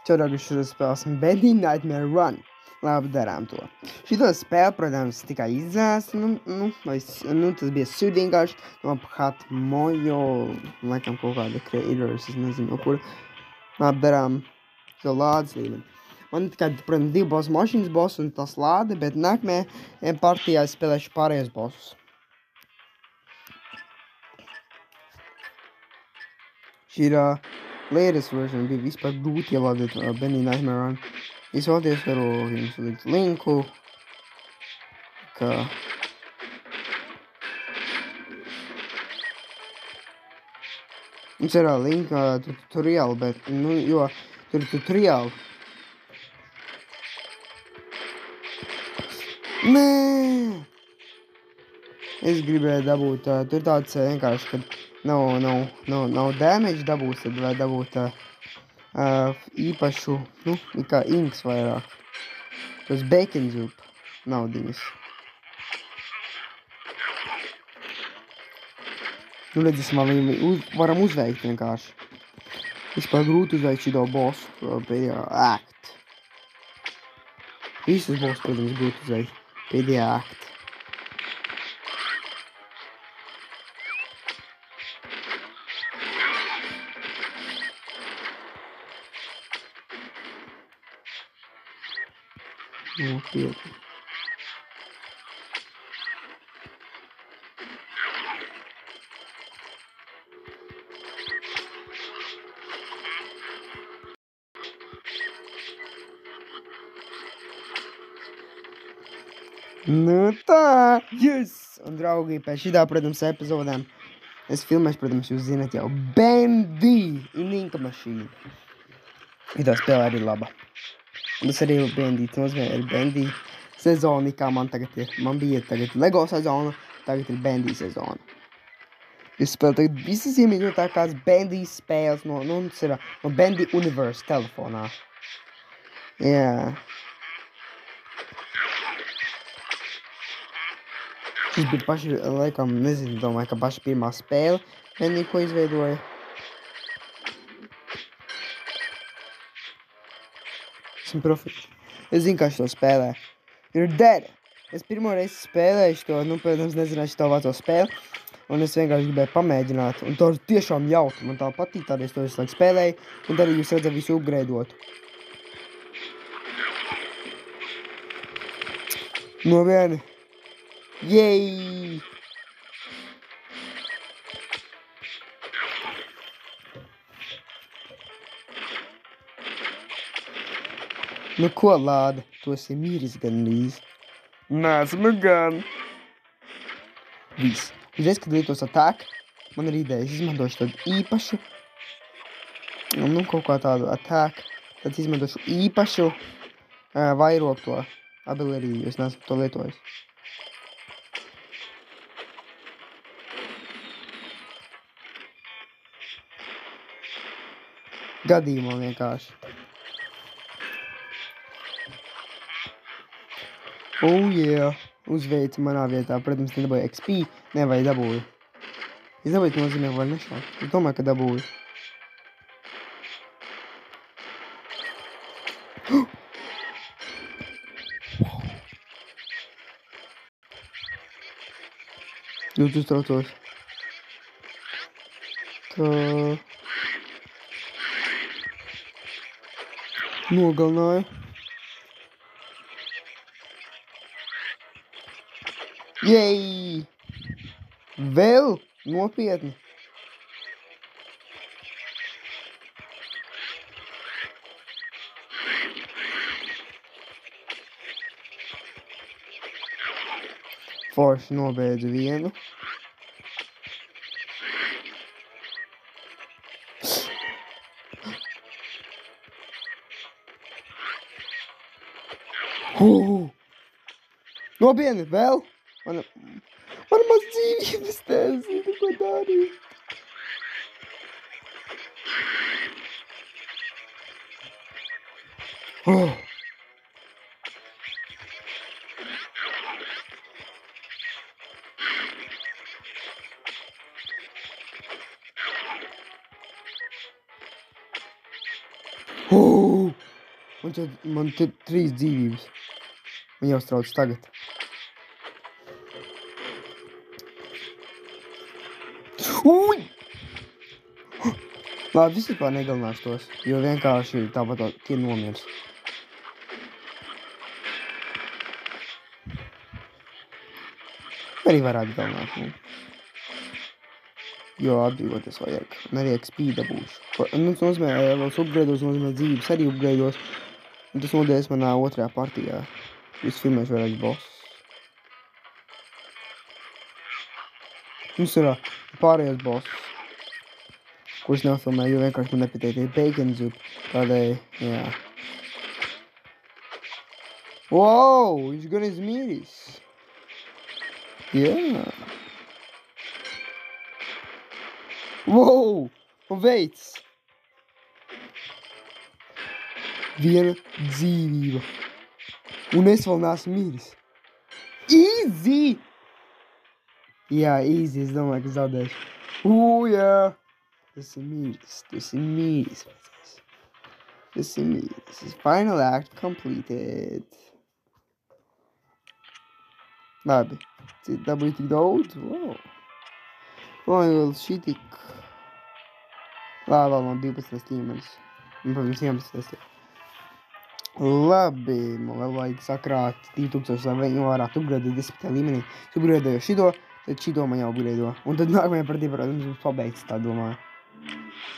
Čau, draugi, šodien spēlēsim Bendy Nightmare Run. Labi, darām to. Šito spēli, protams, tikai izdzēs, tas bija sūd vienkārši no Phat Mojo, laikam kaut kāda creators, es nezinu, no kura. Labi, darām šo lādes līmeni. Man tikai, protams, 2 boss mašīnas boss un tas lāde, bet nākamajā partijā es spēlēšu pārējos bossus. Šī ir latest version, bija vispār grūti ielādēt Bendy Nightmare Run. Es vēlties varu jums likt linku, ka mums ir linka tutoriāli, bet, jo tur ir tutoriāli. Nē! Es gribēju dabūt, tur tāds vienkārši, kad nav damage dabūs, tad vai dabūt īpašu, kā inks vairāk. Tas bacon zup naudiņas. Redzēsim, varam uzveikt vienkārši. Vispār grūti uzveikt šito bossu pēdējā act. Visus bossus, protams, grūti uzveikt pēdējā act. Nopietni. Tā, yes! Un, draugi, pēc šitā, protams, epizodēm es filmēšu, protams, jūs zināt jau Bendy Ninka mašīna. Šitā spēlē arī laba. Un tas arī ir Bendy, tas nozīmē ir Bendy sezona, kā man tagad ir. Man bija tagad Lego sezona, tagad ir Bendy sezona. Es spēlēju tagad visas iemīļotākās Bendy spēles no Bendy Universe telefonā. Jā. Šis bija paši, laikam, nezinu, domāju, ka paši pirmā spēle Bendy, ko izveidoja. Esmu profīts. Es zinu, kā šito spēlē. You're dead. Es pirmo reizi spēlēju šito, protams, nezināju šito vāco spēli. Un es vienkārši gribēju pamēģināt. Un tā ir tiešām jauki. Man tā patīk, tādēļ es to visu laiku spēlēju. Un arī jūs redzat visu upgradeotu. No viena. Jej! Nu ko, lāde? Tu esi mīris gan līdz. Nesmu gan. Viss. Uzreiz, kad lietos attack, man ir ideja. Es izmantošu tādu īpašu. Kaut kā tādu attack. Tad izmantošu īpašu vairokto ability, jo es neesmu to lietojis. Gadījumā vienkārši. Oh, yeah. Uzveicu manā vietā. Protams, nedabūju XP. Ne, vai dabūju. Es dabūju, nozīmē, vai nešāk. Es domāju, ka dabūju. Ļoti uztraucos. Tā. Nogalināju. Jej! Vēl? Nopietni. Forši nobeidzu vienu. Nopietni, vēl? Man maz dzīvības nezinu, ko darīt. Man te 3 dzīvības. Man jāuztrauc tagad. Uj! Labi, vispār negalināšu tos, jo vienkārši tāpat tie nomirs. Arī varētu galināt. Jo atbrīvoties vajag. Un arī XP dabūšu. Tas nozīmē, vēl upgraidos, nozīmē dzīves arī upgraidos. Un tas nodēs manā otrajā partijā. Es filmēšu vēlreiz bossus. Mums ir pārējos bossus. Kurus nefilmēju, jo vienkārši man nepatīk bacon zup. Tādēļ, jā. Wow, viņš gan izmīris. Jā. Wow, un veids. Viena dzīvība. Un es vēl neesmu mīris. Easy! Jā, easy, es domāju, ka zaudēšu. Jā. Tas ir mīris, tas ir mīris. Tas ir mīris. Final act completed. Labi. Dabūju tik daudz? Wow. Vai vēl šī tik... Labi, vēl no 12 līmenis. Un, protams, 11. Labi, man vēl vajag sakrāt 2000, lai viņi varētu upgraidot 10. līmenī. Es upgraidēju šito, tad šito man jau upgraido. Un tad nākamajā partī, protams, mums pabeigts, tā domāju.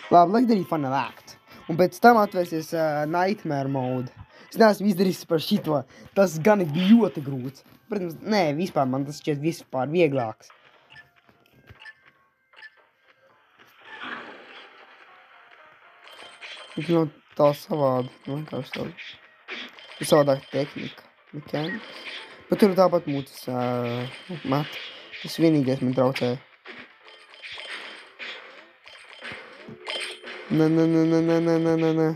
Labi, lai darīt final act. Un pēc tam atvērsies Nightmare mode. Es neesmu izdarījis par šito. Tas gan ir ļoti grūts. Protams, nē, vispār man tas šķiet vispār vieglāks. Tas nav tā savādi. Vienkārši tāda. Ir savādāk tehnika. Mechanics. Bet tur tāpat mūtas mat. Tas vienīgais man traucēja. Nē.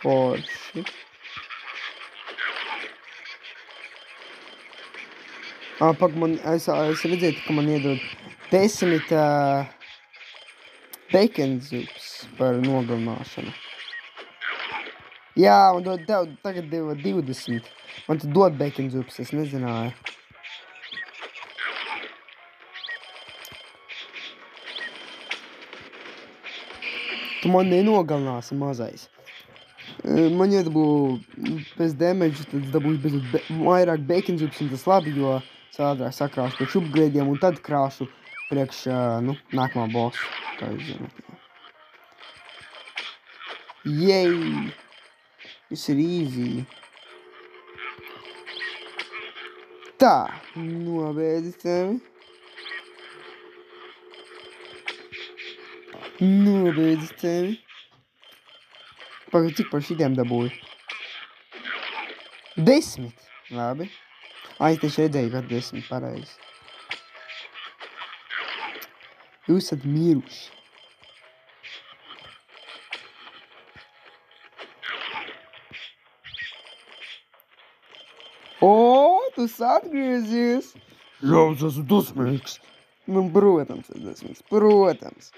Forši. Pak man, es redzēju, ka man iedod 10 bacon zups par nogalināšanu. Jā, man dod tagad 20. Man tad dod bacon zups, es nezināju. Tu man nenogalināsi mazais. Man iedabū bez damage, tad es dabūju vairāk bacon zups, un tas labi, jo sādrāk sakrāšu priekš upgraidiem, un tad krāšu priekš, nākamā bossa, kā jūs zināt. Jej! Viss ir easy. Tā, nobeidzi tevi. Nobeidzi tevi. Pagad, cik par šitiem dabūju? 10. Labi. Es tieši redzēju, ka 10 pareizi. Jūs esat miruši. O, tu atgriezies! Jā, es esmu dusmīgs. Nu, protams, es dusmīgs. Protams.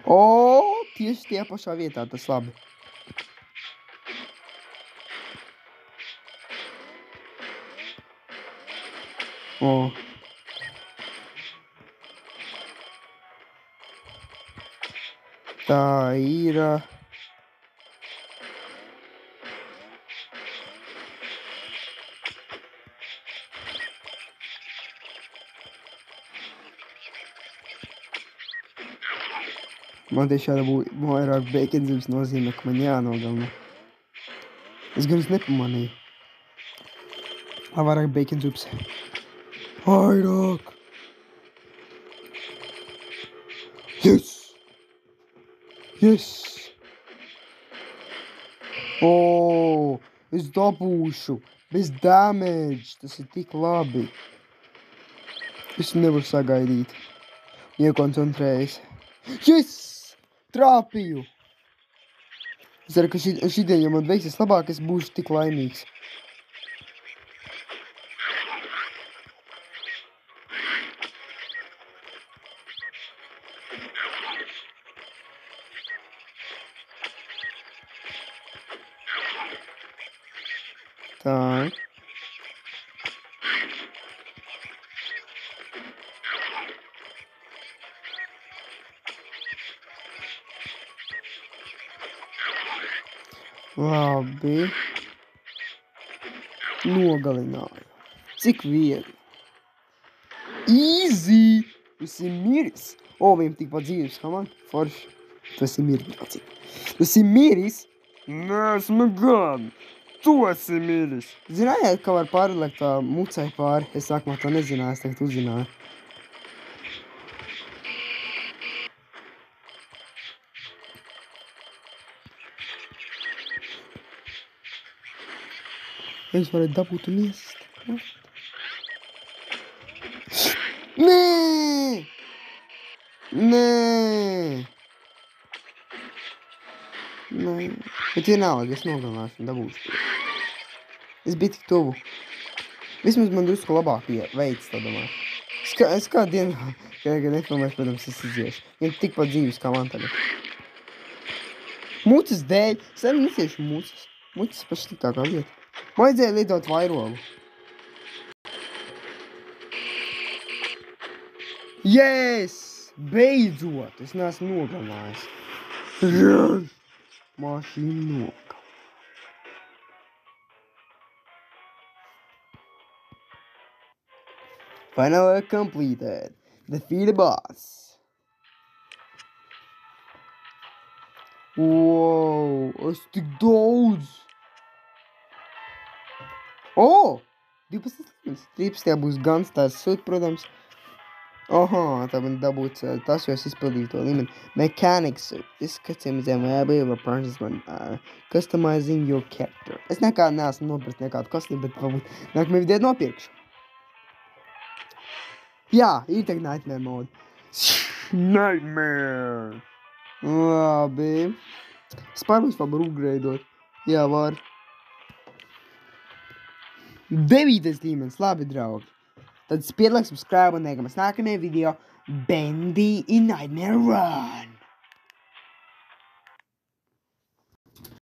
O, tieši tie pašā vietā, tas labi. O. Tā ir... Man tieši jādabūja vairāk bacon zups nozīmē, ka man jānogalina. Es gan es nepamanīju. Vairāk bacon zups. Vairāk! Yes! Yes! O, es dabūšu! Bez damage! Tas ir tik labi! Es nevaru sagaidīt. Iekoncentrējies. Yes! Trāpīju! Es ceru, ka šitien, ja man veiksies labāk, es būšu tik laimīgs. Tā. Labi. Nogalināju. Cik viegli. Easy! Tu esi miris. O, viņam tikpat dzīves, kā man. Forši. Tu esi miris. Tu esi miris? Nē, esmu gan. Tu esi miris. Zinājāt, ka var pārliekt tā mucai pāri? Es sākumā to nezināju, es tagad uzzināju. Es varētu dabūt un iest. Nē! Nē! Nē. Bet vienalga, es nogalināšu un dabūšu. Es biju tik tuvu. Vismaz man drusku labāk veids, tā domāju. Es kādu dienu, kad nefilmēšu, protams, es iziešu. Viņam tikpat dzīves kā man tagad. Mucas dēļ. Es arī neciešu mucas. Mucas paši sliktākā lieta. Vajadzēja lidot vairogu. Yes! Beidzot! Es neesmu nogalinājis. Yes! Mašīna nogalināja. Finally completed. Defeat the boss. Wow! Es tik daudz! O! 12 līmenis. 13. būs Guns tās sūt, protams. Aha, tā man dabūts tas, jo es izpildīju to līmeni. Mechanic suit. This customs and available purchase when customizing your character. Es nekā neesmu nopirkt nekādu kostīmu, bet varbūt nākamajā vidē nopirkšu. Jā, ir tagad Nightmare mode. Nightmare! Labi. Es pārbūs vēl varu upgradeot. Jā, var. 9. līmenis, labi, draugi. Tad spied like, subscribe un nekamies nākamajā video. Bendy in Nightmare Run!